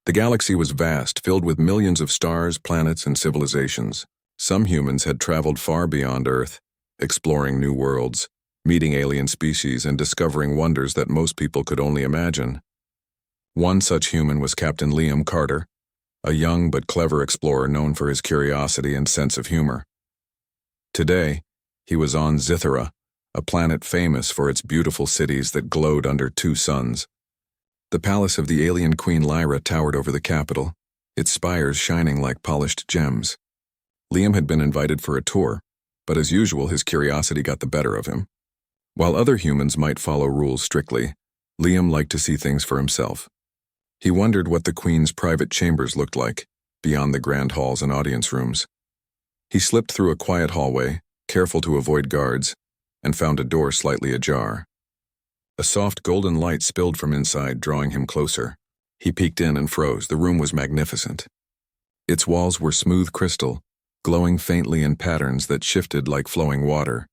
The galaxy was vast, filled with millions of stars, planets, and civilizations. Some humans had traveled far beyond Earth, exploring new worlds, meeting alien species, and discovering wonders that most people could only imagine. One such human was Captain Liam Carter, a young but clever explorer known for his curiosity and sense of humor. Today, he was on Zithera, a planet famous for its beautiful cities that glowed under two suns. The palace of the alien Queen Lyra towered over the capital, its spires shining like polished gems. Liam had been invited for a tour, but as usual his curiosity got the better of him. While other humans might follow rules strictly, Liam liked to see things for himself. He wondered what the Queen's private chambers looked like, beyond the grand halls and audience rooms. He slipped through a quiet hallway, careful to avoid guards, and found a door slightly ajar. A soft golden light spilled from inside, drawing him closer. He peeked in and froze. The room was magnificent. Its walls were smooth crystal, glowing faintly in patterns that shifted like flowing water.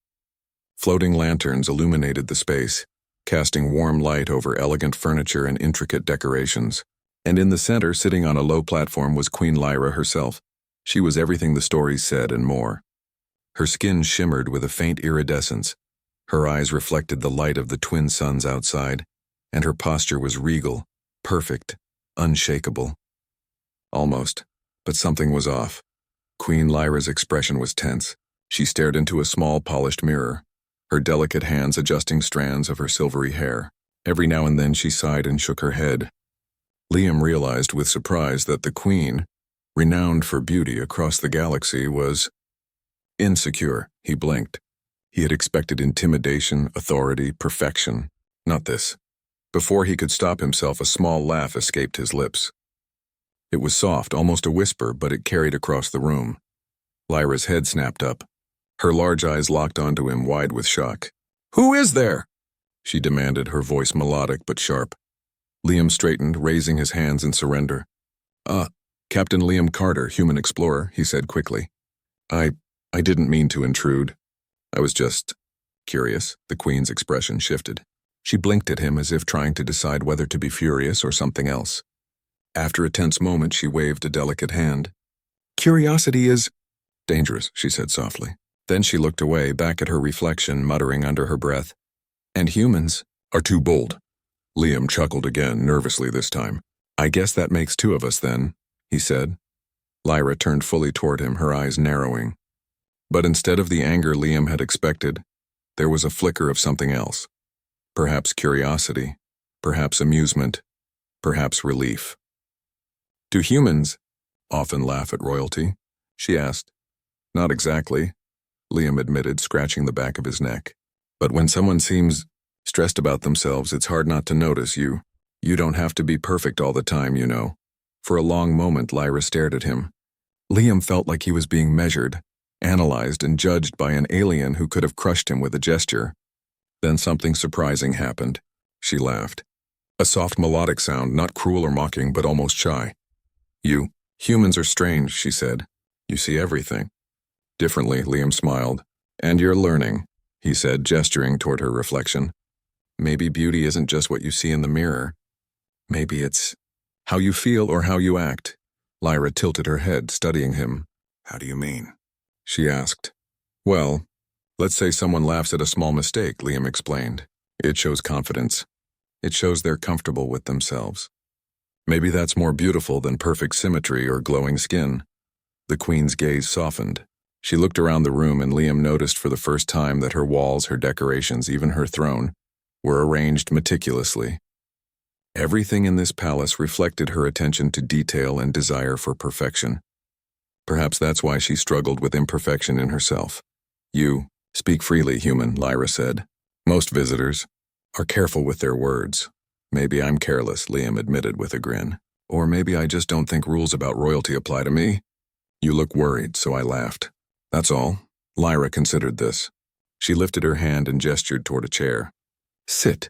Floating lanterns illuminated the space, casting warm light over elegant furniture and intricate decorations. And in the center, sitting on a low platform, was Queen Lyra herself. She was everything the stories said and more. Her skin shimmered with a faint iridescence. Her eyes reflected the light of the twin suns outside, and her posture was regal, perfect, unshakable. Almost, but something was off. Queen Lyra's expression was tense. She stared into a small polished mirror, her delicate hands adjusting strands of her silvery hair. Every now and then she sighed and shook her head. Liam realized with surprise that the Queen, renowned for beauty across the galaxy, was insecure. He blinked. He had expected intimidation, authority, perfection. Not this. Before he could stop himself, a small laugh escaped his lips. It was soft, almost a whisper, but it carried across the room. Lyra's head snapped up. Her large eyes locked onto him, wide with shock. "Who is there?" she demanded, her voice melodic but sharp. Liam straightened, raising his hands in surrender. Captain Liam Carter, human explorer," he said quickly. I didn't mean to intrude. I was just curious." The Queen's expression shifted. She blinked at him as if trying to decide whether to be furious or something else. After a tense moment, she waved a delicate hand. "Curiosity is dangerous," she said softly. Then she looked away, back at her reflection, muttering under her breath, "And humans are too bold." Liam chuckled again, nervously this time. "I guess that makes two of us then," he said. Lyra turned fully toward him, her eyes narrowing. But instead of the anger Liam had expected, there was a flicker of something else. Perhaps curiosity, perhaps amusement, perhaps relief. "Do humans often laugh at royalty?" she asked. "Not exactly," Liam admitted, scratching the back of his neck. "But when someone seems stressed about themselves, it's hard not to notice. You don't have to be perfect all the time, you know." For a long moment, Lyra stared at him. Liam felt like he was being measured, analyzed and judged by an alien who could have crushed him with a gesture. Then something surprising happened. She laughed. A soft melodic sound, not cruel or mocking, but almost shy. Humans are strange," she said. "You see everything." Differently, Liam smiled. "And you're learning," he said, gesturing toward her reflection. "Maybe beauty isn't just what you see in the mirror. Maybe it's how you feel or how you act." Lyra tilted her head, studying him. "How do you mean?" she asked. "Well, let's say someone laughs at a small mistake," Liam explained. "It shows confidence. It shows they're comfortable with themselves. Maybe that's more beautiful than perfect symmetry or glowing skin." The Queen's gaze softened. She looked around the room, and Liam noticed for the first time that her walls, her decorations, even her throne, were arranged meticulously. Everything in this palace reflected her attention to detail and desire for perfection. Perhaps that's why she struggled with imperfection in herself. "You speak freely, human," Lyra said. "Most visitors are careful with their words." "Maybe I'm careless," Liam admitted with a grin. "Or maybe I just don't think rules about royalty apply to me." "You look worried," so I laughed. "That's all." Lyra considered this. She lifted her hand and gestured toward a chair. "Sit.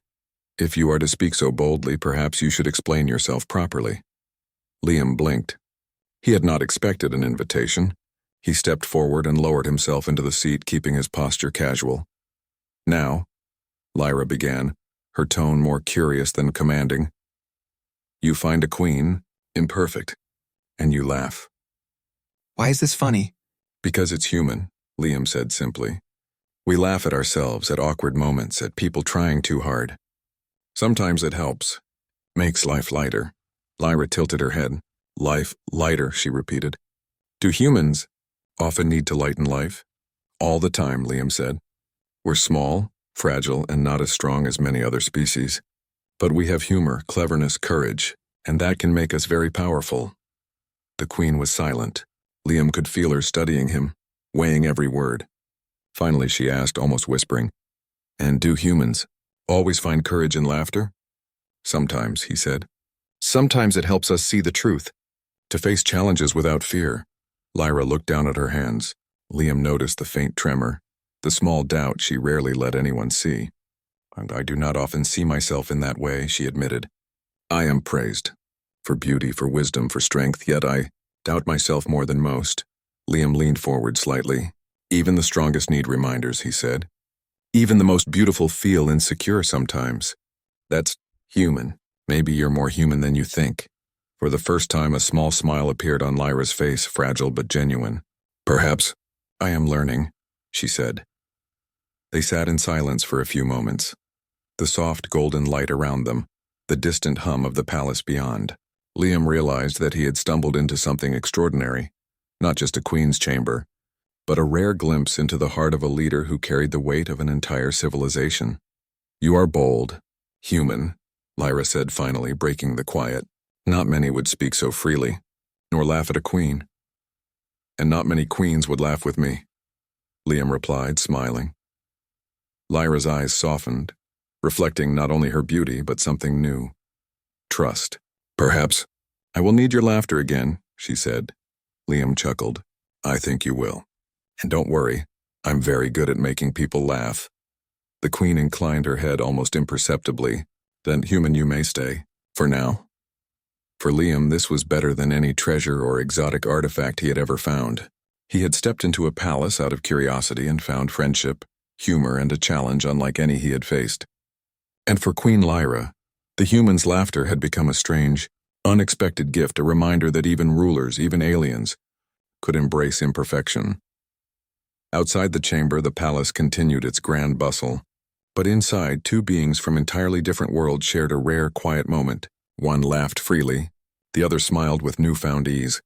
If you are to speak so boldly, perhaps you should explain yourself properly." Liam blinked. He had not expected an invitation. He stepped forward and lowered himself into the seat, keeping his posture casual. "Now," Lyra began, her tone more curious than commanding, "you find a queen, Imperfect. And you laugh. Why is this funny? Because it's human, Liam said simply. We laugh at ourselves, at awkward moments, at people trying too hard. Sometimes it helps. Makes life lighter. Lyra tilted her head. Life lighter, she repeated. Do humans often need to lighten life? All the time, Liam said. We're small, fragile, and not as strong as many other species. But we have humor, cleverness, courage, and that can make us very powerful. The Queen was silent. Liam could feel her studying him, weighing every word. Finally, she asked, almost whispering, And do humans always find courage in laughter? Sometimes, he said. Sometimes it helps us see the truth, to face challenges without fear. Lyra looked down at her hands. Liam noticed the faint tremor, the small doubt she rarely let anyone see. I do not often see myself in that way, she admitted. I am praised. For beauty, for wisdom, for strength, yet I doubt myself more than most. Liam leaned forward slightly. Even the strongest need reminders, he said. Even the most beautiful feel insecure sometimes. That's human. Maybe you're more human than you think. For the first time, a small smile appeared on Lyra's face, fragile but genuine. Perhaps I am learning, she said. They sat in silence for a few moments. The soft golden light around them, the distant hum of the palace beyond. Liam realized that he had stumbled into something extraordinary, not just a queen's chamber, but a rare glimpse into the heart of a leader who carried the weight of an entire civilization. You are bold, human, Lyra said finally, breaking the quiet. Not many would speak so freely, nor laugh at a queen. And not many queens would laugh with me, Liam replied, smiling. Lyra's eyes softened, reflecting not only her beauty, but something new. Trust. Perhaps I will need your laughter again, she said. Liam chuckled. I think you will. And don't worry, I'm very good at making people laugh. The Queen inclined her head almost imperceptibly. Then, human, you may stay. For now. For Liam, this was better than any treasure or exotic artifact he had ever found. He had stepped into a palace out of curiosity and found friendship, humor, and a challenge unlike any he had faced. And for Queen Lyra, the human's laughter had become a strange, unexpected gift, a reminder that even rulers, even aliens, could embrace imperfection. Outside the chamber, the palace continued its grand bustle. But inside, two beings from entirely different worlds shared a rare, quiet moment. One laughed freely, the other smiled with newfound ease.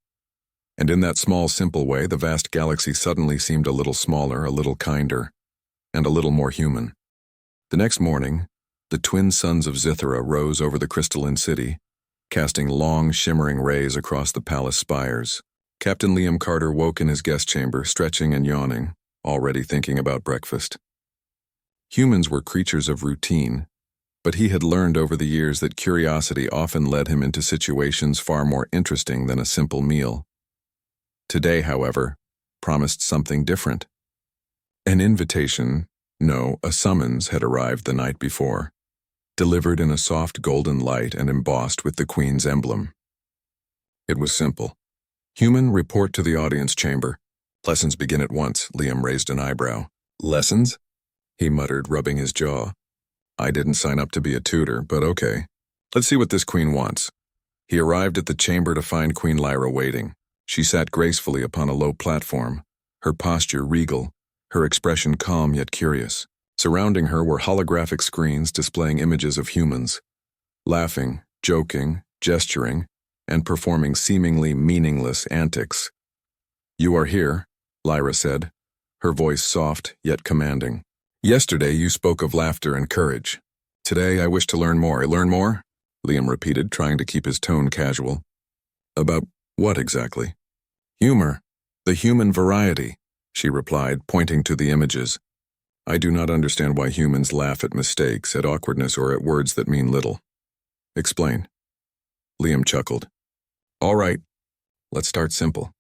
And in that small, simple way, the vast galaxy suddenly seemed a little smaller, a little kinder, and a little more human. The next morning, the twin suns of Zithara rose over the crystalline city, casting long, shimmering rays across the palace spires. Captain Liam Carter woke in his guest chamber, stretching and yawning, already thinking about breakfast. Humans were creatures of routine, but he had learned over the years that curiosity often led him into situations far more interesting than a simple meal. Today, however, promised something different. An invitation, no, a summons had arrived the night before, delivered in a soft golden light and embossed with the Queen's emblem. It was simple. Human, report to the audience chamber. Lessons begin at once, Liam raised an eyebrow. Lessons? He muttered, rubbing his jaw. I didn't sign up to be a tutor, but okay. Let's see what this queen wants. He arrived at the chamber to find Queen Lyra waiting. She sat gracefully upon a low platform, her posture regal, her expression calm yet curious. Surrounding her were holographic screens displaying images of humans, laughing, joking, gesturing, and performing seemingly meaningless antics. You are here, Lyra said, her voice soft yet commanding. Yesterday you spoke of laughter and courage. Today I wish to learn more. Learn more? Liam repeated, trying to keep his tone casual. About what exactly? Humor. The human variety, she replied, pointing to the images. I do not understand why humans laugh at mistakes, at awkwardness, or at words that mean little. Explain. Liam chuckled. All right, let's start simple.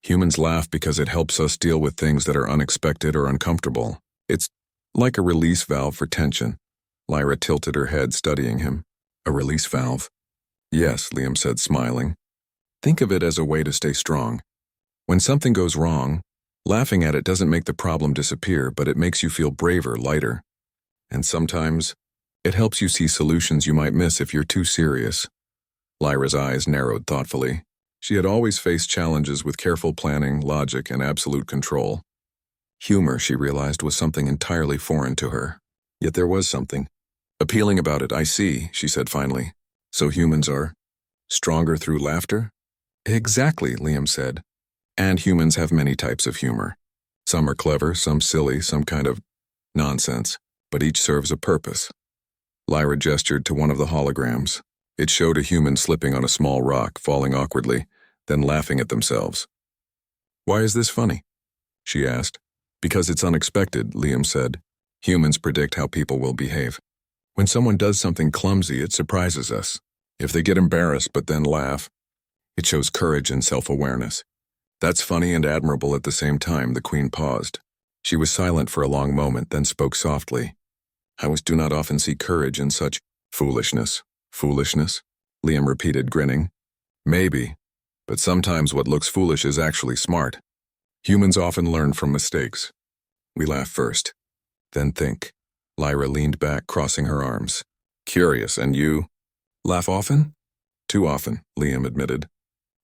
Humans laugh because it helps us deal with things that are unexpected or uncomfortable. It's like a release valve for tension. Lyra tilted her head, studying him. A release valve? Yes, Liam said, smiling. Think of it as a way to stay strong. When something goes wrong, laughing at it doesn't make the problem disappear, but it makes you feel braver, lighter. And sometimes, it helps you see solutions you might miss if you're too serious. Lyra's eyes narrowed thoughtfully. She had always faced challenges with careful planning, logic, and absolute control. Humor, she realized, was something entirely foreign to her. Yet there was something appealing about it. I see, she said finally. So humans are stronger through laughter? Exactly, Liam said. And humans have many types of humor. Some are clever, some silly, some kind of nonsense, but each serves a purpose. Lyra gestured to one of the holograms. It showed a human slipping on a small rock, falling awkwardly, then laughing at themselves. Why is this funny? She asked. Because it's unexpected, Liam said. Humans predict how people will behave. When someone does something clumsy, it surprises us. If they get embarrassed but then laugh, it shows courage and self-awareness. That's funny and admirable at the same time. The Queen paused. She was silent for a long moment, then spoke softly. I do not often see courage in such foolishness. Foolishness? Liam repeated, grinning. Maybe, but sometimes what looks foolish is actually smart. Humans often learn from mistakes. We laugh first, then think. Lyra leaned back, crossing her arms. Curious, and you? Laugh often? Too often, Liam admitted.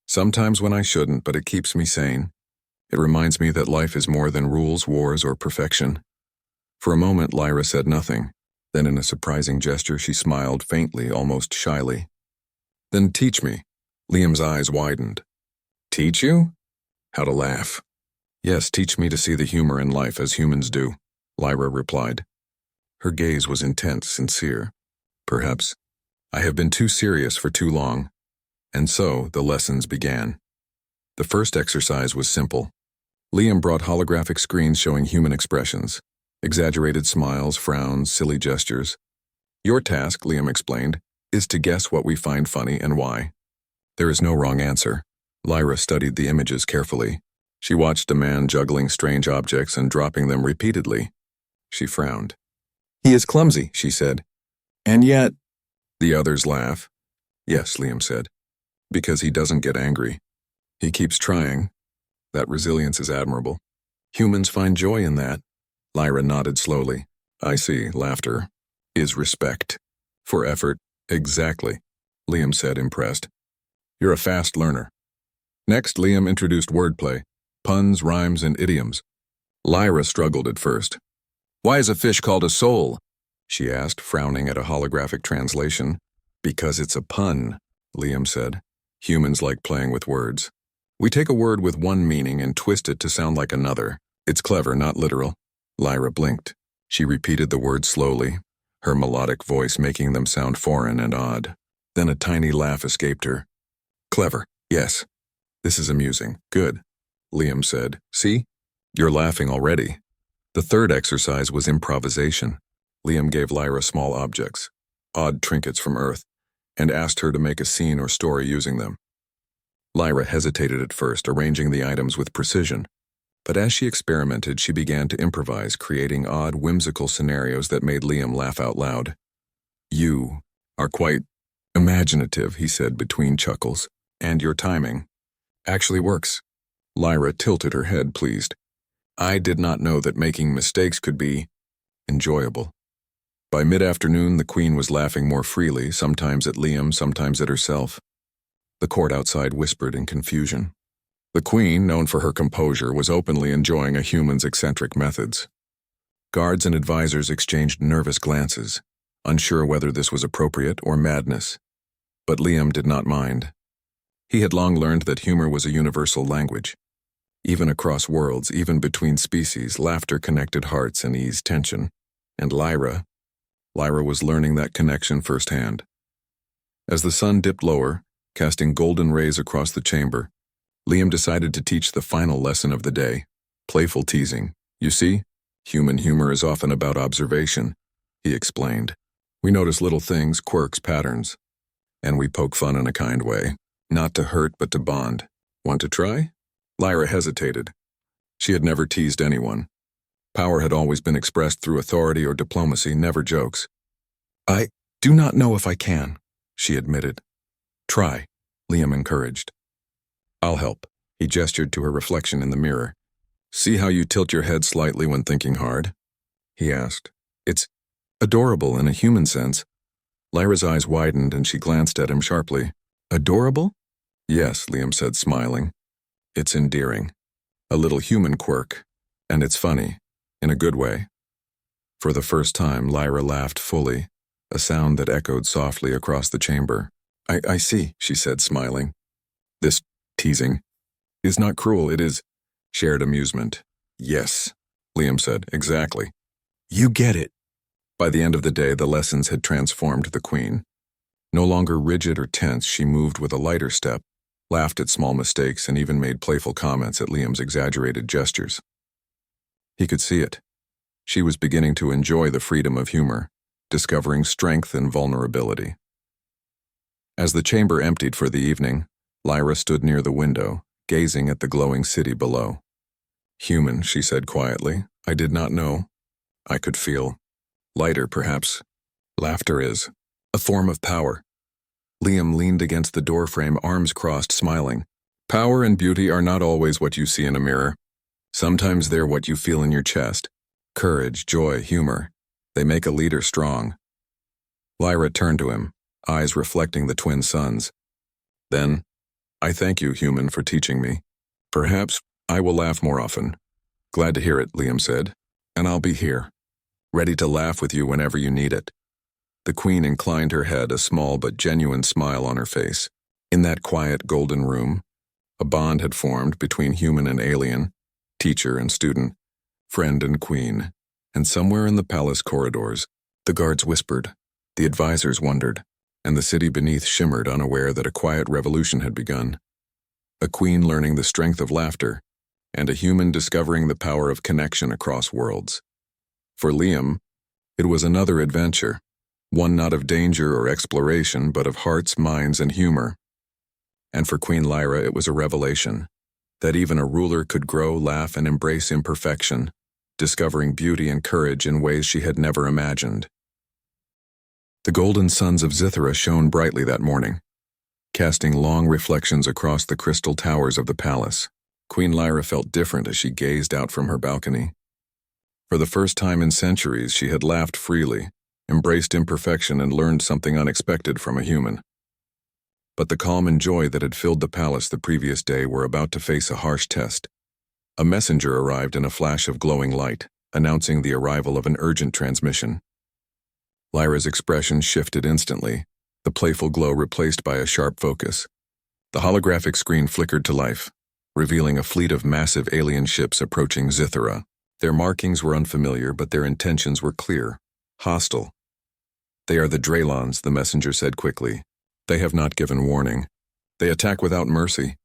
Sometimes when I shouldn't, but it keeps me sane. It reminds me that life is more than rules, wars, or perfection. For a moment, Lyra said nothing. Then in a surprising gesture, she smiled faintly, almost shyly. Then teach me. Liam's eyes widened. Teach you? How to laugh. Yes, teach me to see the humor in life as humans do, Lyra replied. Her gaze was intense, sincere. Perhaps. I have been too serious for too long. And so, the lessons began. The first exercise was simple. Liam brought holographic screens showing human expressions. Exaggerated smiles, frowns, silly gestures. Your task, Liam explained, is to guess what we find funny and why. There is no wrong answer. Lyra studied the images carefully. She watched a man juggling strange objects and dropping them repeatedly. She frowned. He is clumsy, she said. And yet... The others laugh. Yes, Liam said. Because he doesn't get angry. He keeps trying. That resilience is admirable. Humans find joy in that. Lyra nodded slowly. I see, laughter is respect. For effort, exactly, Liam said, impressed. You're a fast learner. Next, Liam introduced wordplay, puns, rhymes, and idioms. Lyra struggled at first. Why is a fish called a soul? She asked, frowning at a holographic translation. Because it's a pun, Liam said. Humans like playing with words. We take a word with one meaning and twist it to sound like another. It's clever, not literal. Lyra blinked. She repeated the words slowly, her melodic voice making them sound foreign and odd. Then a tiny laugh escaped her. Clever, yes. This is amusing. Good, Liam said. See? You're laughing already. The third exercise was improvisation. Liam gave Lyra small objects, odd trinkets from Earth, and asked her to make a scene or story using them. Lyra hesitated at first, arranging the items with precision. But as she experimented, she began to improvise, creating odd, whimsical scenarios that made Liam laugh out loud. You are quite imaginative, he said between chuckles, and your timing actually works. Lyra tilted her head, pleased. I did not know that making mistakes could be enjoyable. By mid-afternoon, the Queen was laughing more freely, sometimes at Liam, sometimes at herself. The court outside whispered in confusion. The Queen, known for her composure, was openly enjoying a human's eccentric methods. Guards and advisors exchanged nervous glances, unsure whether this was appropriate or madness. But Liam did not mind. He had long learned that humor was a universal language. Even across worlds, even between species, laughter connected hearts and eased tension. And Lyra was learning that connection firsthand. As the sun dipped lower, casting golden rays across the chamber, Liam decided to teach the final lesson of the day, playful teasing. You see, human humor is often about observation, he explained. We notice little things, quirks, patterns, and we poke fun in a kind way, not to hurt but to bond. Want to try? Lyra hesitated. She had never teased anyone. Power had always been expressed through authority or diplomacy, never jokes. I do not know if I can, she admitted. Try, Liam encouraged. I'll help. He gestured to her reflection in the mirror. See how you tilt your head slightly when thinking hard? He asked. It's adorable in a human sense. Lyra's eyes widened and she glanced at him sharply. Adorable? Yes, Liam said, smiling. It's endearing. A little human quirk. And it's funny. In a good way. For the first time, Lyra laughed fully, a sound that echoed softly across the chamber. I see, she said, smiling. This teasing is not cruel, it is shared amusement. Yes, Liam said, exactly. You get it. By the end of the day, the lessons had transformed the Queen. No longer rigid or tense, she moved with a lighter step, laughed at small mistakes, and even made playful comments at Liam's exaggerated gestures. He could see it. She was beginning to enjoy the freedom of humor, discovering strength and vulnerability. As the chamber emptied for the evening, Lyra stood near the window, gazing at the glowing city below. Human, she said quietly. I did not know. I could feel. Lighter, perhaps. Laughter is a form of power. Liam leaned against the doorframe, arms crossed, smiling. Power and beauty are not always what you see in a mirror. Sometimes they're what you feel in your chest. Courage, joy, humor. They make a leader strong. Lyra turned to him, eyes reflecting the twin suns. Then, I thank you, human, for teaching me. Perhaps I will laugh more often. Glad to hear it, Liam said. And I'll be here, ready to laugh with you whenever you need it. The Queen inclined her head, a small but genuine smile on her face. In that quiet golden room, a bond had formed between human and alien, teacher and student, friend and queen, and somewhere in the palace corridors, the guards whispered, the advisors wondered, and the city beneath shimmered, unaware that a quiet revolution had begun. A queen learning the strength of laughter, and a human discovering the power of connection across worlds. For Liam, it was another adventure, one not of danger or exploration, but of hearts, minds, and humor. And for Queen Lyra, it was a revelation, that even a ruler could grow, laugh, and embrace imperfection, discovering beauty and courage in ways she had never imagined. The golden suns of Zithra shone brightly that morning, casting long reflections across the crystal towers of the palace. Queen Lyra felt different as she gazed out from her balcony. For the first time in centuries, she had laughed freely, embraced imperfection, and learned something unexpected from a human. But the calm and joy that had filled the palace the previous day were about to face a harsh test. A messenger arrived in a flash of glowing light, announcing the arrival of an urgent transmission. Lyra's expression shifted instantly, the playful glow replaced by a sharp focus. The holographic screen flickered to life, revealing a fleet of massive alien ships approaching Zithra. Their markings were unfamiliar, but their intentions were clear, hostile. They are the Draylons, the messenger said quickly. They have not given warning. They attack without mercy.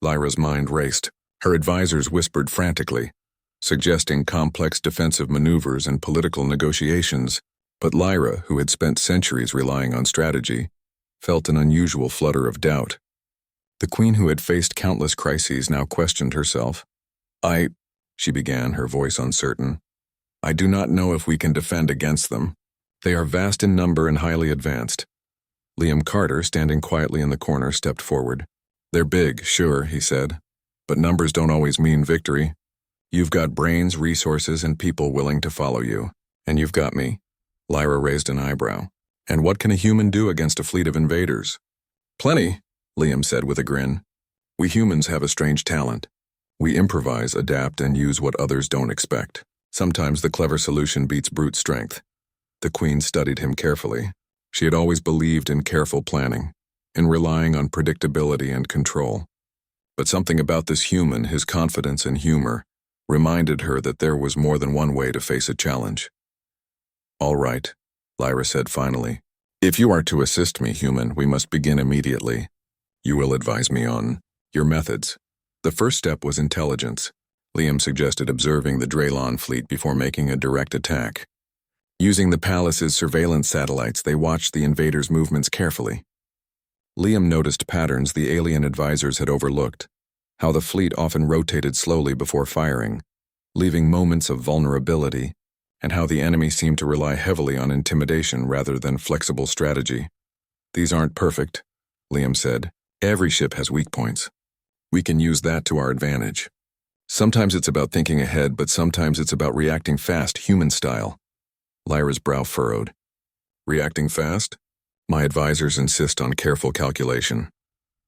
Lyra's mind raced. Her advisors whispered frantically, suggesting complex defensive maneuvers and political negotiations. But Lyra, who had spent centuries relying on strategy, felt an unusual flutter of doubt. The Queen, who had faced countless crises, now questioned herself. She began, her voice uncertain. I do not know if we can defend against them. They are vast in number and highly advanced. Liam Carter, standing quietly in the corner, stepped forward. They're big, sure, he said. But numbers don't always mean victory. You've got brains, resources, and people willing to follow you. And you've got me. Lyra raised an eyebrow. And what can a human do against a fleet of invaders? Plenty, Liam said with a grin. We humans have a strange talent. We improvise, adapt, and use what others don't expect. Sometimes the clever solution beats brute strength. The Queen studied him carefully. She had always believed in careful planning, in relying on predictability and control. But something about this human, his confidence and humor, reminded her that there was more than one way to face a challenge. All right, Lyra said finally. If you are to assist me, human, we must begin immediately. You will advise me on your methods. The first step was intelligence. Liam suggested observing the Draylon fleet before making a direct attack. Using the palace's surveillance satellites, they watched the invaders' movements carefully. Liam noticed patterns the alien advisors had overlooked, how the fleet often rotated slowly before firing, leaving moments of vulnerability, and how the enemy seemed to rely heavily on intimidation rather than flexible strategy. These aren't perfect, Liam said. Every ship has weak points. We can use that to our advantage. Sometimes it's about thinking ahead, but sometimes it's about reacting fast, human style. Lyra's brow furrowed. Reacting fast? My advisors insist on careful calculation.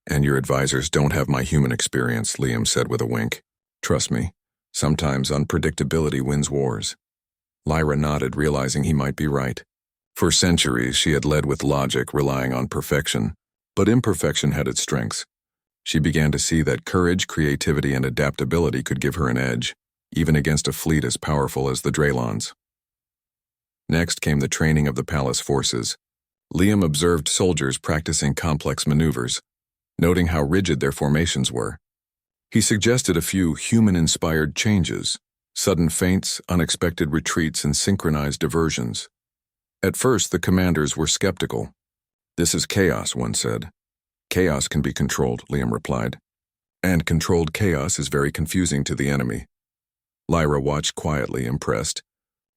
And your advisors don't have my human experience, Liam said with a wink. Trust me, sometimes unpredictability wins wars. Lyra nodded, realizing he might be right. For centuries, she had led with logic, relying on perfection. But imperfection had its strengths. She began to see that courage, creativity, and adaptability could give her an edge, even against a fleet as powerful as the Draylons. Next came the training of the palace forces. Liam observed soldiers practicing complex maneuvers, noting how rigid their formations were. He suggested a few human-inspired changes, sudden feints, unexpected retreats, and synchronized diversions. At first, the commanders were skeptical. This is chaos, one said. Chaos can be controlled, Liam replied. And controlled chaos is very confusing to the enemy. Lyra watched quietly, impressed.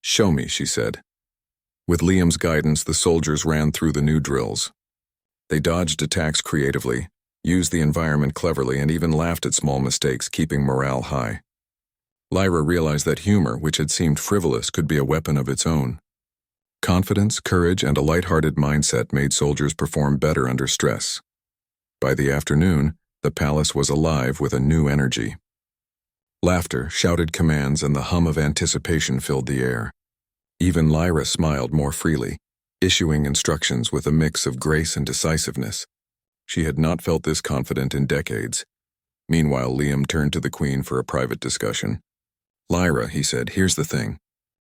Show me, she said. With Liam's guidance, the soldiers ran through the new drills. They dodged attacks creatively, used the environment cleverly, and even laughed at small mistakes, keeping morale high. Lyra realized that humor, which had seemed frivolous, could be a weapon of its own. Confidence, courage, and a light-hearted mindset made soldiers perform better under stress. By the afternoon, the palace was alive with a new energy. Laughter, shouted commands, and the hum of anticipation filled the air. Even Lyra smiled more freely, issuing instructions with a mix of grace and decisiveness. She had not felt this confident in decades. Meanwhile, Liam turned to the Queen for a private discussion. Lyra, he said, here's the thing.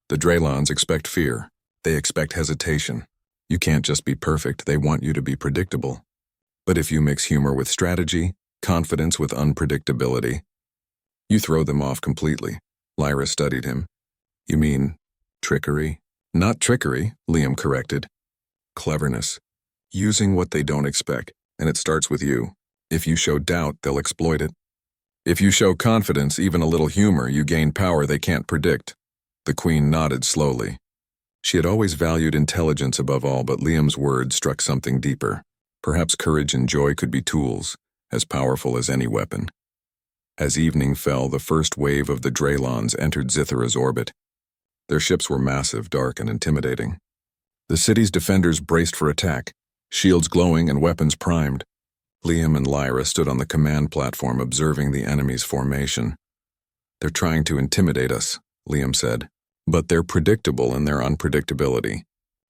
The Draylons expect fear. They expect hesitation. You can't just be perfect, they want you to be predictable. But if you mix humor with strategy, confidence with unpredictability, you throw them off completely. Lyra studied him. You mean trickery? Not trickery, Liam corrected. Cleverness. Using what they don't expect, and it starts with you. If you show doubt, they'll exploit it. If you show confidence, even a little humor, you gain power they can't predict. The Queen nodded slowly. She had always valued intelligence above all, but Liam's words struck something deeper. Perhaps courage and joy could be tools, as powerful as any weapon. As evening fell, the first wave of the Draylons entered Zithara's orbit. Their ships were massive, dark, and intimidating. The city's defenders braced for attack, shields glowing and weapons primed. Liam and Lyra stood on the command platform observing the enemy's formation. They're trying to intimidate us, Liam said, but they're predictable in their unpredictability.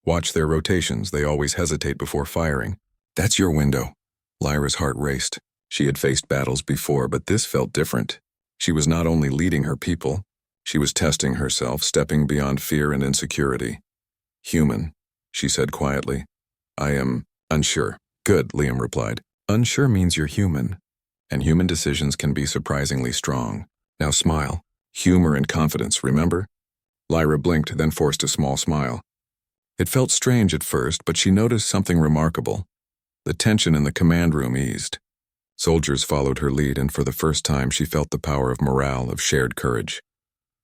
Watch their rotations, they always hesitate before firing. That's your window. Lyra's heart raced. She had faced battles before, but this felt different. She was not only leading her people, she was testing herself, stepping beyond fear and insecurity. Human, she said quietly. I am unsure. Good, Liam replied. Unsure means you're human, and human decisions can be surprisingly strong. Now smile. Humor and confidence, remember? Lyra blinked, then forced a small smile. It felt strange at first, but she noticed something remarkable. The tension in the command room eased. Soldiers followed her lead, and for the first time she felt the power of morale, of shared courage.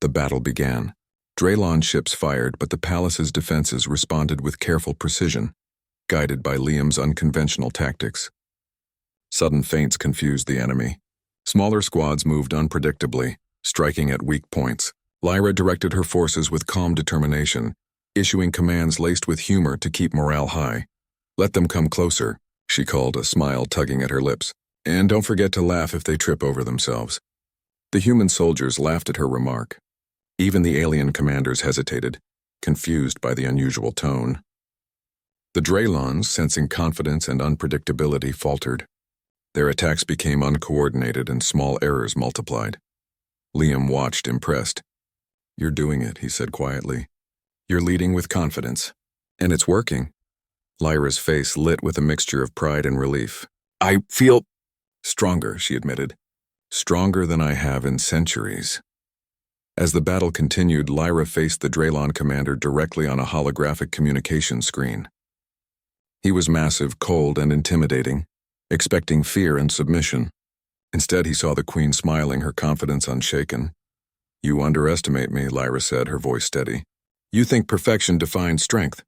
The battle began. Draylon ships fired, but the palace's defenses responded with careful precision, guided by Liam's unconventional tactics. Sudden feints confused the enemy. Smaller squads moved unpredictably, striking at weak points. Lyra directed her forces with calm determination, issuing commands laced with humor to keep morale high. Let them come closer, she called, a smile tugging at her lips. And don't forget to laugh if they trip over themselves. The human soldiers laughed at her remark. Even the alien commanders hesitated, confused by the unusual tone. The Draylons, sensing confidence and unpredictability, faltered. Their attacks became uncoordinated and small errors multiplied. Liam watched, impressed. You're doing it, he said quietly. You're leading with confidence. And it's working. Lyra's face lit with a mixture of pride and relief. I feel stronger, she admitted. Stronger than I have in centuries. As the battle continued, Lyra faced the Draylon commander directly on a holographic communication screen. He was massive, cold, and intimidating, expecting fear and submission. Instead, he saw the Queen smiling, her confidence unshaken. You underestimate me, Lyra said, her voice steady. You think perfection defines strength,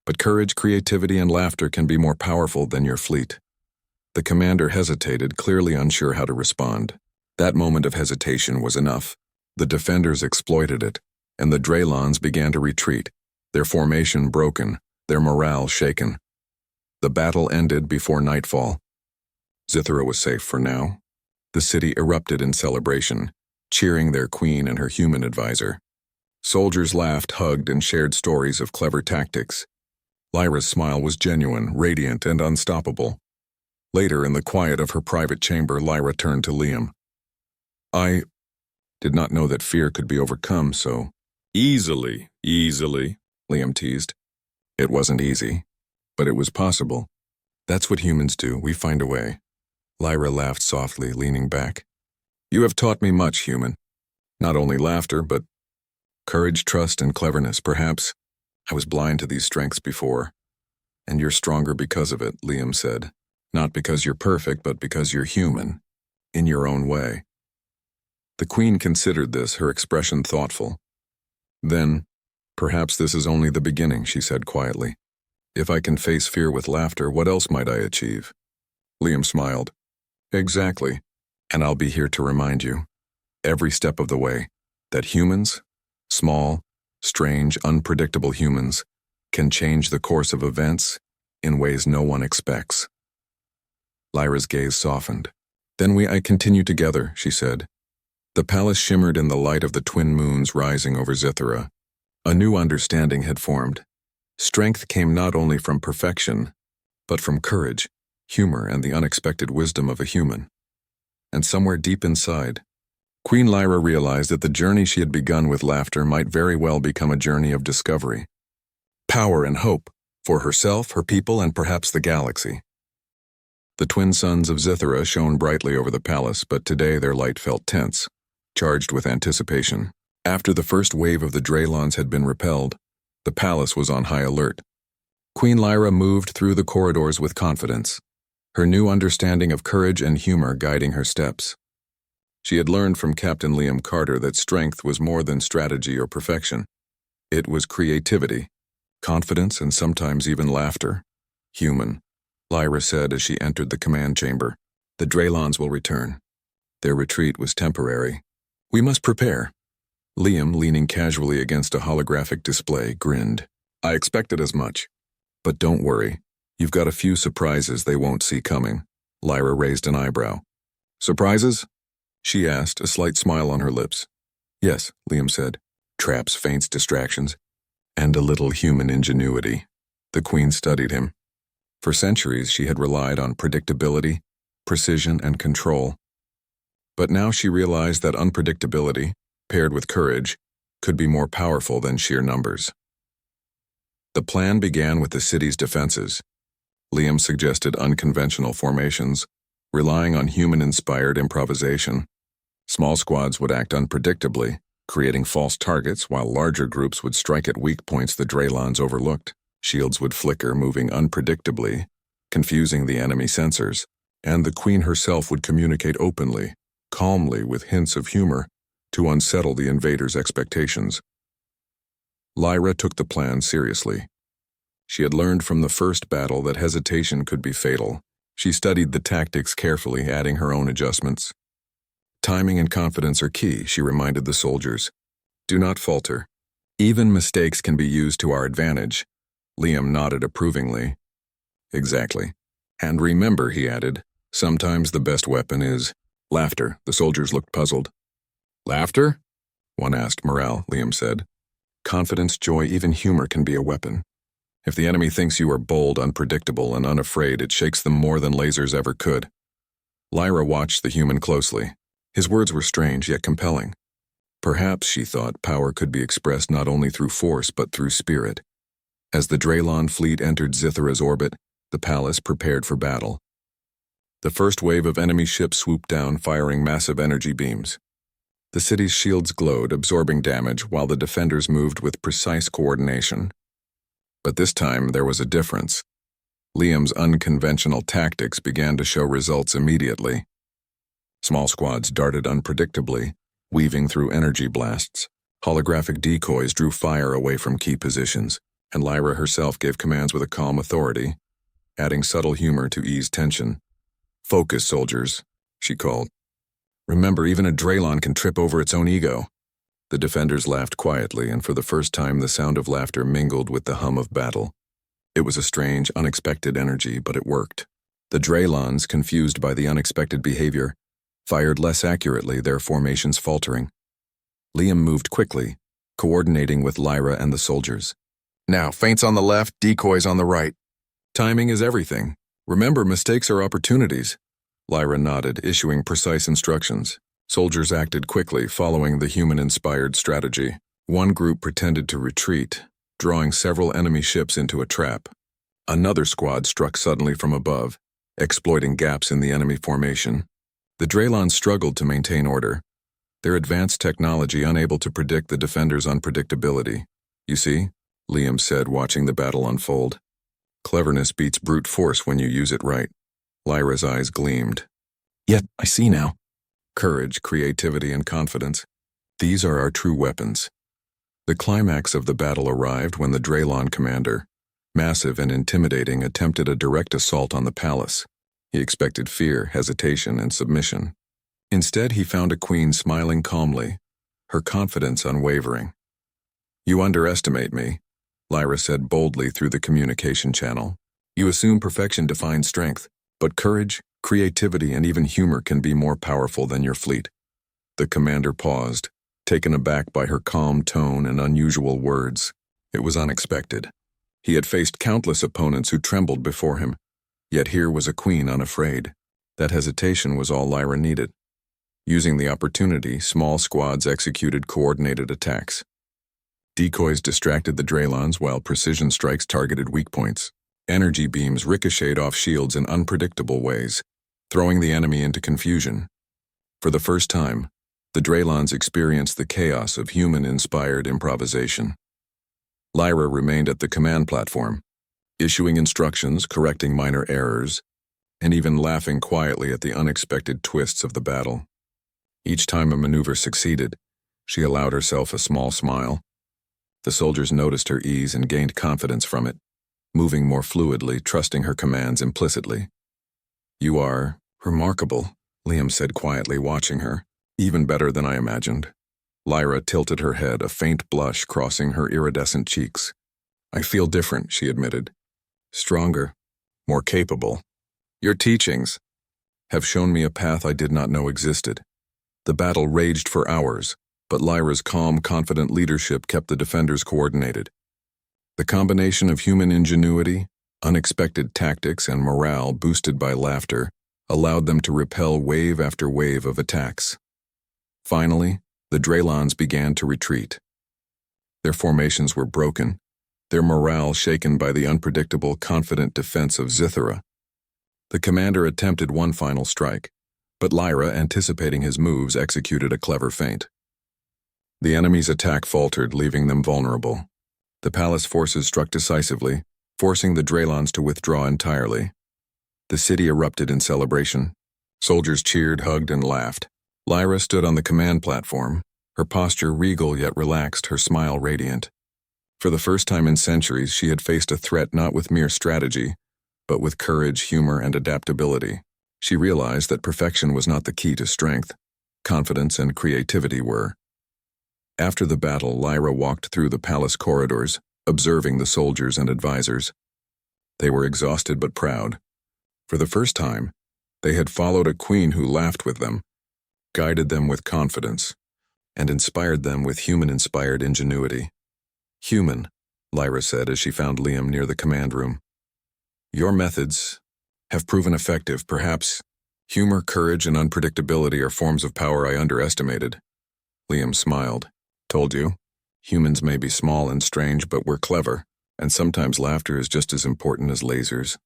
but courage, creativity, and laughter can be more powerful than your fleet. The commander hesitated, clearly unsure how to respond. That moment of hesitation was enough. The defenders exploited it, and the Draylons began to retreat, their formation broken, their morale shaken. The battle ended before nightfall. Zithra was safe for now. The city erupted in celebration, cheering their queen and her human advisor. Soldiers laughed, hugged, and shared stories of clever tactics. Lyra's smile was genuine, radiant, and unstoppable. Later, in the quiet of her private chamber, Lyra turned to Liam. I did not know that fear could be overcome so easily, Liam teased. It wasn't easy, but it was possible. That's what humans do, we find a way. Lyra laughed softly, leaning back. You have taught me much, human. Not only laughter, but courage, trust, and cleverness, perhaps. I was blind to these strengths before. And you're stronger because of it, Liam said. Not because you're perfect, but because you're human. In your own way. The queen considered this, her expression thoughtful. Then, perhaps this is only the beginning, she said quietly. If I can face fear with laughter, what else might I achieve? Liam smiled. Exactly. And I'll be here to remind you, every step of the way, that humans, small, strange, unpredictable humans, can change the course of events in ways no one expects. Lyra's gaze softened. Then I continue together, she said. The palace shimmered in the light of the twin moons rising over Zithra. A new understanding had formed. Strength came not only from perfection, but from courage, humor, and the unexpected wisdom of a human. And somewhere deep inside, Queen Lyra realized that the journey she had begun with laughter might very well become a journey of discovery. Power and hope, for herself, her people, and perhaps the galaxy. The twin suns of Zithra shone brightly over the palace, but today their light felt tense, charged with anticipation. After the first wave of the Draylons had been repelled, the palace was on high alert. Queen Lyra moved through the corridors with confidence, her new understanding of courage and humor guiding her steps. She had learned from Captain Liam Carter that strength was more than strategy or perfection. It was creativity, confidence, and sometimes even laughter. Human, Lyra said as she entered the command chamber. The Draylons will return. Their retreat was temporary. We must prepare. Liam, leaning casually against a holographic display, grinned. I expected as much. But don't worry. You've got a few surprises they won't see coming. Lyra raised an eyebrow. Surprises? She asked, a slight smile on her lips. Yes, Liam said. Traps, feints, distractions, and a little human ingenuity. The queen studied him. For centuries, she had relied on predictability, precision, and control. But now she realized that unpredictability, paired with courage, could be more powerful than sheer numbers. The plan began with the city's defenses. Liam suggested unconventional formations, relying on human-inspired improvisation. Small squads would act unpredictably, creating false targets, while larger groups would strike at weak points the Draylons overlooked. Shields would flicker, moving unpredictably, confusing the enemy sensors, and the queen herself would communicate openly, calmly, with hints of humor, to unsettle the invaders' expectations. Lyra took the plan seriously. She had learned from the first battle that hesitation could be fatal. She studied the tactics carefully, adding her own adjustments. Timing and confidence are key, she reminded the soldiers. Do not falter. Even mistakes can be used to our advantage. Liam nodded approvingly. Exactly. And remember, he added, sometimes the best weapon is laughter. The soldiers looked puzzled. Laughter? One asked. Morale, Liam said. Confidence, joy, even humor can be a weapon. If the enemy thinks you are bold, unpredictable, and unafraid, it shakes them more than lasers ever could. Lyra watched the human closely. His words were strange, yet compelling. Perhaps, she thought, power could be expressed not only through force, but through spirit. As the Draylon fleet entered Zithra's orbit, the palace prepared for battle. The first wave of enemy ships swooped down, firing massive energy beams. The city's shields glowed, absorbing damage, while the defenders moved with precise coordination. But this time, there was a difference. Liam's unconventional tactics began to show results immediately. Small squads darted unpredictably, weaving through energy blasts. Holographic decoys drew fire away from key positions, and Lyra herself gave commands with a calm authority, adding subtle humor to ease tension. Focus, soldiers, she called. Remember, even a Draylon can trip over its own ego. The defenders laughed quietly, and for the first time the sound of laughter mingled with the hum of battle. It was a strange, unexpected energy, but it worked. The Draylons, confused by the unexpected behavior, fired less accurately, their formations faltering. Liam moved quickly, coordinating with Lyra and the soldiers. Now, feints on the left, decoys on the right. Timing is everything. Remember, mistakes are opportunities. Lyra nodded, issuing precise instructions. Soldiers acted quickly, following the human-inspired strategy. One group pretended to retreat, drawing several enemy ships into a trap. Another squad struck suddenly from above, exploiting gaps in the enemy formation. The Draylons struggled to maintain order, their advanced technology unable to predict the defenders' unpredictability. You see, Liam said, watching the battle unfold. Cleverness beats brute force when you use it right. Lyra's eyes gleamed. Yet, I see now. Courage, creativity, and confidence. These are our true weapons. The climax of the battle arrived when the Draylon commander, massive and intimidating, attempted a direct assault on the palace. He expected fear, hesitation, and submission. Instead, he found a queen smiling calmly, her confidence unwavering. You underestimate me, Lyra said boldly through the communication channel. You assume perfection defines strength, but courage, creativity, and even humor can be more powerful than your fleet. The commander paused, taken aback by her calm tone and unusual words. It was unexpected. He had faced countless opponents who trembled before him, yet here was a queen unafraid. That hesitation was all Lyra needed. Using the opportunity, small squads executed coordinated attacks. Decoys distracted the Draylons while precision strikes targeted weak points. Energy beams ricocheted off shields in unpredictable ways, throwing the enemy into confusion. For the first time, the Draylons experienced the chaos of human-inspired improvisation. Lyra remained at the command platform, issuing instructions, correcting minor errors, and even laughing quietly at the unexpected twists of the battle. Each time a maneuver succeeded, she allowed herself a small smile. The soldiers noticed her ease and gained confidence from it, moving more fluidly, trusting her commands implicitly. You are remarkable, Liam said quietly, watching her. Even better than I imagined. Lyra tilted her head, a faint blush crossing her iridescent cheeks. I feel different, she admitted. Stronger, more capable. Your teachings have shown me a path I did not know existed. The battle raged for hours, but Lyra's calm, confident leadership kept the defenders coordinated. The combination of human ingenuity, unexpected tactics, and morale boosted by laughter allowed them to repel wave after wave of attacks. Finally, the Draylons began to retreat. Their formations were broken, their morale shaken by the unpredictable, confident defense of Zithara. The commander attempted one final strike, but Lyra, anticipating his moves, executed a clever feint. The enemy's attack faltered, leaving them vulnerable. The palace forces struck decisively, forcing the Draylons to withdraw entirely. The city erupted in celebration. Soldiers cheered, hugged, and laughed. Lyra stood on the command platform, her posture regal yet relaxed, her smile radiant. For the first time in centuries, she had faced a threat not with mere strategy, but with courage, humor, and adaptability. She realized that perfection was not the key to strength. Confidence and creativity were. After the battle, Lyra walked through the palace corridors, observing the soldiers and advisors. They were exhausted but proud. For the first time, they had followed a queen who laughed with them, guided them with confidence, and inspired them with human-inspired ingenuity. Human, Lyra said as she found Liam near the command room. Your methods have proven effective. Perhaps humor, courage, and unpredictability are forms of power I underestimated. Liam smiled. Told you, humans may be small and strange, but we're clever, and sometimes laughter is just as important as lasers.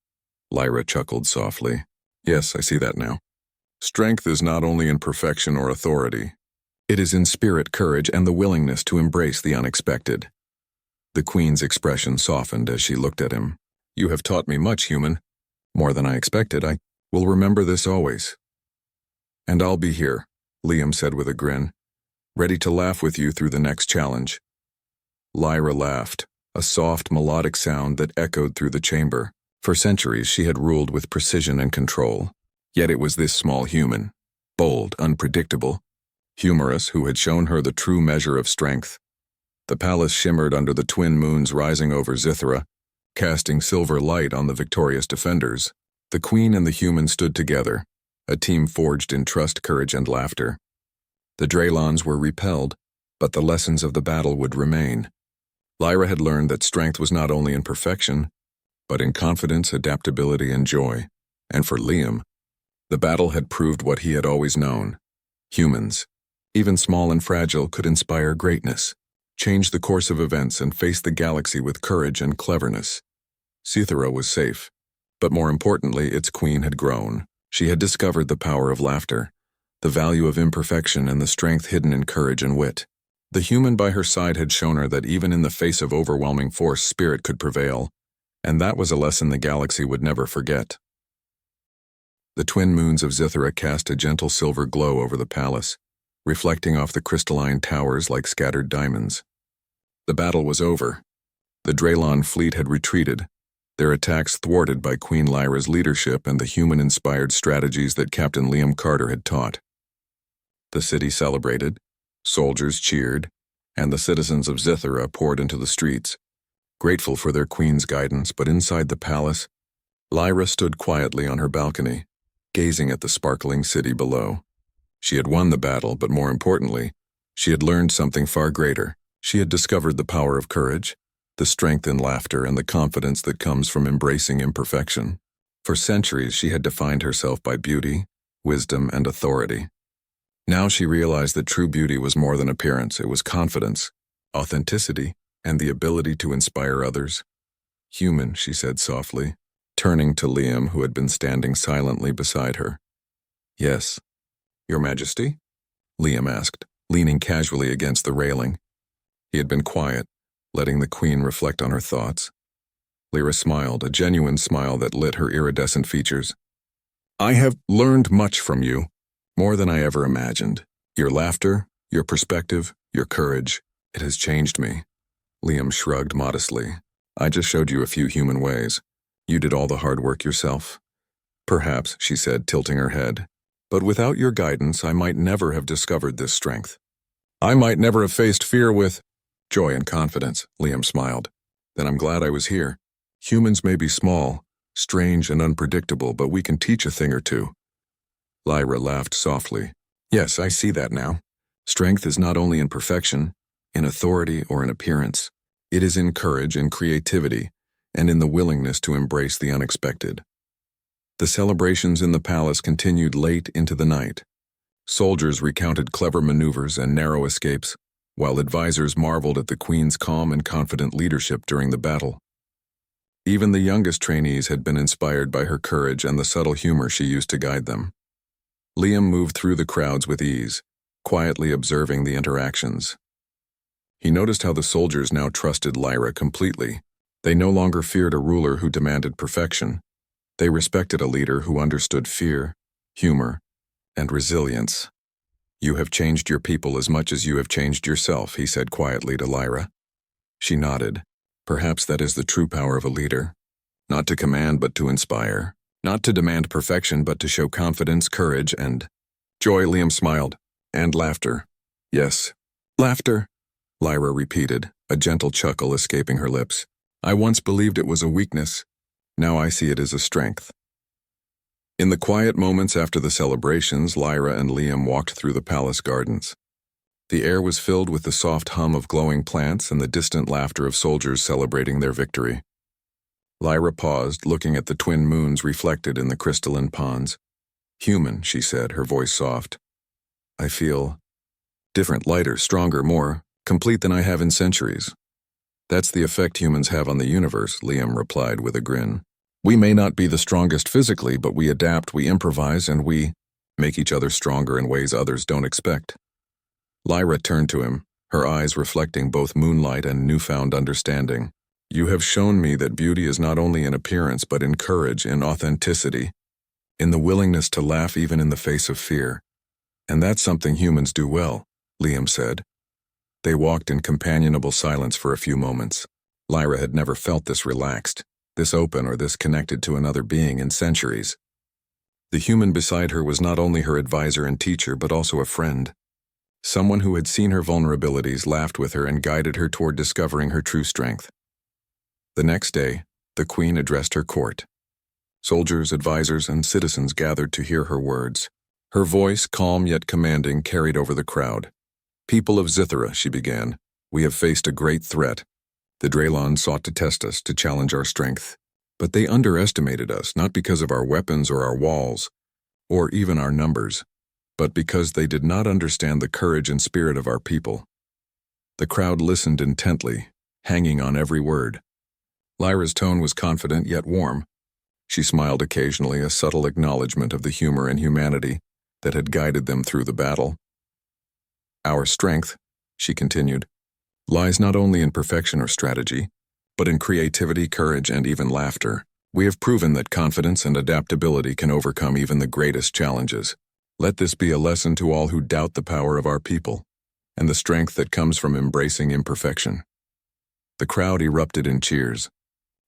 Lyra chuckled softly. Yes, I see that now. Strength is not only in perfection or authority. It is in spirit, courage, and the willingness to embrace the unexpected. The queen's expression softened as she looked at him. You have taught me much, human. More than I expected. I will remember this always. And I'll be here, Liam said with a grin, ready to laugh with you through the next challenge. Lyra laughed, a soft, melodic sound that echoed through the chamber. For centuries, she had ruled with precision and control. Yet it was this small human, bold, unpredictable, humorous, who had shown her the true measure of strength. The palace shimmered under the twin moons rising over Zithara, casting silver light on the victorious defenders. The queen and the human stood together, a team forged in trust, courage, and laughter. The Draylons were repelled, but the lessons of the battle would remain. Lyra had learned that strength was not only in perfection, but in confidence, adaptability, and joy. And for Liam, the battle had proved what he had always known. Humans, even small and fragile, could inspire greatness, change the course of events, and face the galaxy with courage and cleverness. Cythera was safe, but more importantly, its queen had grown. She had discovered the power of laughter, the value of imperfection, and the strength hidden in courage and wit. The human by her side had shown her that even in the face of overwhelming force, spirit could prevail, and that was a lesson the galaxy would never forget. The twin moons of Cythera cast a gentle silver glow over the palace, reflecting off the crystalline towers like scattered diamonds. The battle was over. The Draylon fleet had retreated, their attacks thwarted by Queen Lyra's leadership and the human-inspired strategies that Captain Liam Carter had taught. The city celebrated, soldiers cheered, and the citizens of Cythera poured into the streets, grateful for their queen's guidance. But inside the palace, Lyra stood quietly on her balcony, gazing at the sparkling city below. She had won the battle, but more importantly, she had learned something far greater. She had discovered the power of courage, the strength in laughter, and the confidence that comes from embracing imperfection. For centuries, she had defined herself by beauty, wisdom, and authority. Now she realized that true beauty was more than appearance. It was confidence, authenticity, and the ability to inspire others. "Human," she said softly, turning to Liam, who had been standing silently beside her. "Yes, Your Majesty?" Liam asked, leaning casually against the railing. He had been quiet, letting the queen reflect on her thoughts. Lyra smiled, a genuine smile that lit her iridescent features. "I have learned much from you, more than I ever imagined. Your laughter, your perspective, your courage, it has changed me." Liam shrugged modestly. "I just showed you a few human ways. You did all the hard work yourself." "Perhaps," she said, tilting her head. "But without your guidance, I might never have discovered this strength. I might never have faced fear with joy and confidence." Liam smiled. "Then I'm glad I was here. Humans may be small, strange, and unpredictable, but we can teach a thing or two." Lyra laughed softly. "Yes, I see that now. Strength is not only in perfection, in authority, or in appearance. It is in courage, in creativity, and in the willingness to embrace the unexpected." The celebrations in the palace continued late into the night. Soldiers recounted clever maneuvers and narrow escapes, while advisors marveled at the queen's calm and confident leadership during the battle. Even the youngest trainees had been inspired by her courage and the subtle humor she used to guide them. Liam moved through the crowds with ease, quietly observing the interactions. He noticed how the soldiers now trusted Lyra completely. They no longer feared a ruler who demanded perfection. They respected a leader who understood fear, humor, and resilience. "You have changed your people as much as you have changed yourself," he said quietly to Lyra. She nodded. Perhaps that is the true power of a leader. Not to command, but to inspire. Not to demand perfection, but to show confidence, courage, and joy. Liam smiled. "And laughter." "Yes, laughter," Lyra repeated, a gentle chuckle escaping her lips. "I once believed it was a weakness. Now I see it as a strength." In the quiet moments after the celebrations, Lyra and Liam walked through the palace gardens. The air was filled with the soft hum of glowing plants and the distant laughter of soldiers celebrating their victory. Lyra paused, looking at the twin moons reflected in the crystalline ponds. "Human," she said, her voice soft. "I feel different, lighter, stronger, more complete than I have in centuries." "That's the effect humans have on the universe," Liam replied with a grin. "We may not be the strongest physically, but we adapt, we improvise, and we make each other stronger in ways others don't expect." Lyra turned to him, her eyes reflecting both moonlight and newfound understanding. "You have shown me that beauty is not only in appearance, but in courage, in authenticity, in the willingness to laugh even in the face of fear. And that's something humans do well," Liam said. They walked in companionable silence for a few moments. Lyra had never felt this relaxed, this open, or this connected to another being in centuries. The human beside her was not only her advisor and teacher, but also a friend. Someone who had seen her vulnerabilities, laughed with her, and guided her toward discovering her true strength. The next day, the queen addressed her court. Soldiers, advisors, and citizens gathered to hear her words. Her voice, calm yet commanding, carried over the crowd. "People of Zithera," she began, "we have faced a great threat. The Draylon sought to test us, to challenge our strength. But they underestimated us, not because of our weapons or our walls, or even our numbers, but because they did not understand the courage and spirit of our people." The crowd listened intently, hanging on every word. Lyra's tone was confident yet warm. She smiled occasionally, a subtle acknowledgement of the humor and humanity that had guided them through the battle. "Our strength," she continued, "lies not only in perfection or strategy, but in creativity, courage, and even laughter. We have proven that confidence and adaptability can overcome even the greatest challenges. Let this be a lesson to all who doubt the power of our people and the strength that comes from embracing imperfection." The crowd erupted in cheers.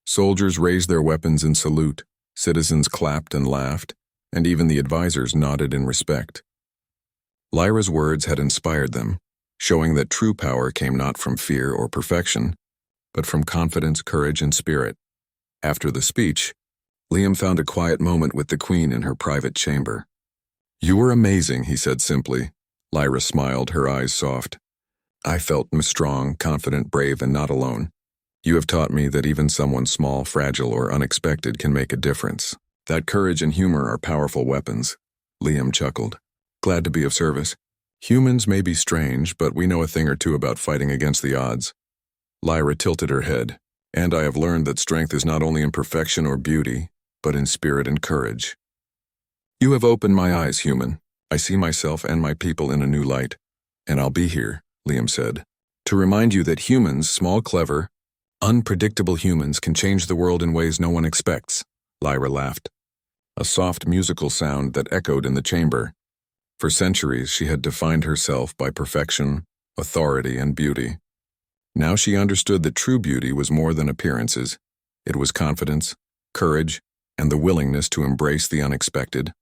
Soldiers raised their weapons in salute, citizens clapped and laughed, and even the advisors nodded in respect. Lyra's words had inspired them, showing that true power came not from fear or perfection, but from confidence, courage, and spirit. After the speech, Liam found a quiet moment with the Queen in her private chamber. "You were amazing," he said simply. Lyra smiled, her eyes soft. "I felt strong, confident, brave, and not alone. You have taught me that even someone small, fragile, or unexpected can make a difference. That courage and humor are powerful weapons." Liam chuckled. "Glad to be of service. Humans may be strange, but we know a thing or two about fighting against the odds." Lyra tilted her head. "And I have learned that strength is not only in perfection or beauty, but in spirit and courage." "You have opened my eyes, human. I see myself and my people in a new light. And I'll be here," Liam said, "to remind you that humans, small, clever, unpredictable humans, can change the world in ways no one expects." Lyra laughed, a soft musical sound that echoed in the chamber. For centuries, she had defined herself by perfection, authority, and beauty. Now she understood that true beauty was more than appearances. It was confidence, courage, and the willingness to embrace the unexpected.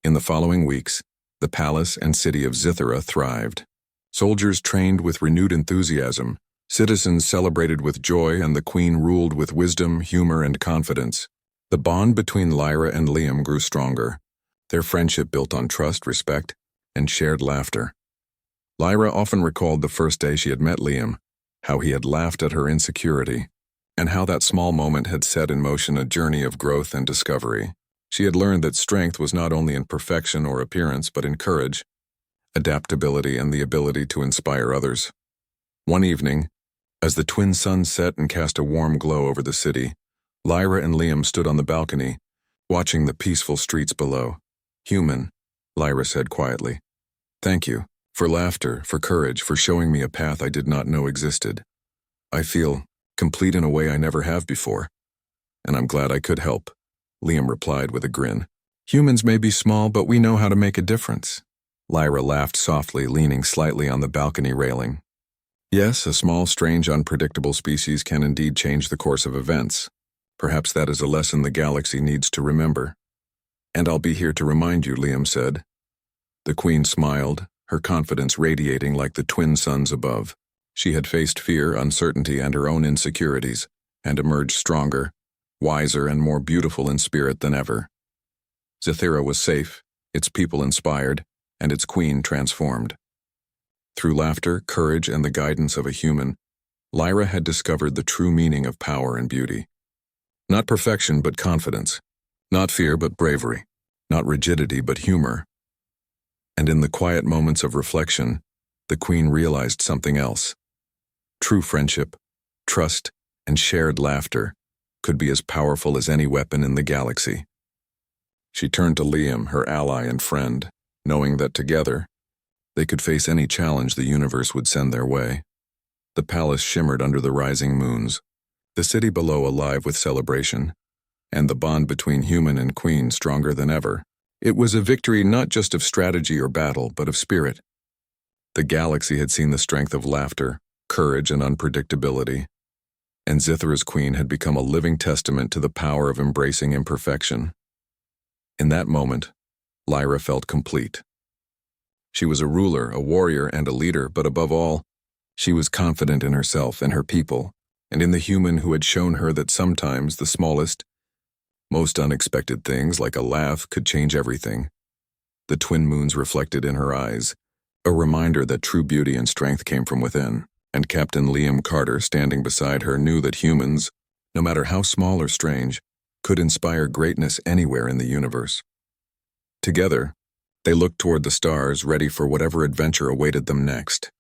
In the following weeks, the palace and city of Zithera thrived. Soldiers trained with renewed enthusiasm, citizens celebrated with joy, and the Queen ruled with wisdom, humor, and confidence. The bond between Lyra and Liam grew stronger, their friendship built on trust, respect, and shared laughter. Lyra often recalled the first day she had met Liam, how he had laughed at her insecurity, and how that small moment had set in motion a journey of growth and discovery. She had learned that strength was not only in perfection or appearance, but in courage, adaptability, and the ability to inspire others. One evening, as the twin suns set and cast a warm glow over the city, Lyra and Liam stood on the balcony, watching the peaceful streets below. "Human," Lyra said quietly. "Thank you, for laughter, for courage, for showing me a path I did not know existed. I feel complete in a way I never have before, and I'm glad I could help," Liam replied with a grin. "Humans may be small, but we know how to make a difference." Lyra laughed softly, leaning slightly on the balcony railing. "Yes, a small, strange, unpredictable species can indeed change the course of events. Perhaps that is a lesson the galaxy needs to remember." "And I'll be here to remind you," Liam said. The Queen smiled, her confidence radiating like the twin suns above. She had faced fear, uncertainty, and her own insecurities, and emerged stronger, wiser, and more beautiful in spirit than ever. Zithera was safe, its people inspired, and its Queen transformed. Through laughter, courage, and the guidance of a human, Lyra had discovered the true meaning of power and beauty. Not perfection, but confidence. Not fear, but bravery. Not rigidity, but humor. And in the quiet moments of reflection, the Queen realized something else. True friendship, trust, and shared laughter could be as powerful as any weapon in the galaxy. She turned to Liam, her ally and friend, knowing that together, they could face any challenge the universe would send their way. The palace shimmered under the rising moons, the city below alive with celebration, and the bond between human and Queen stronger than ever. It was a victory not just of strategy or battle, but of spirit. The galaxy had seen the strength of laughter, courage, and unpredictability, and Zithera's Queen had become a living testament to the power of embracing imperfection. In that moment, Lyra felt complete. She was a ruler, a warrior, and a leader, but above all, she was confident in herself and her people, and in the human who had shown her that sometimes the smallest, Most unexpected things, like a laugh, could change everything. The twin moons reflected in her eyes, a reminder that true beauty and strength came from within. And Captain Liam Carter, standing beside her, knew that humans, no matter how small or strange, could inspire greatness anywhere in the universe. Together, they looked toward the stars, ready for whatever adventure awaited them next.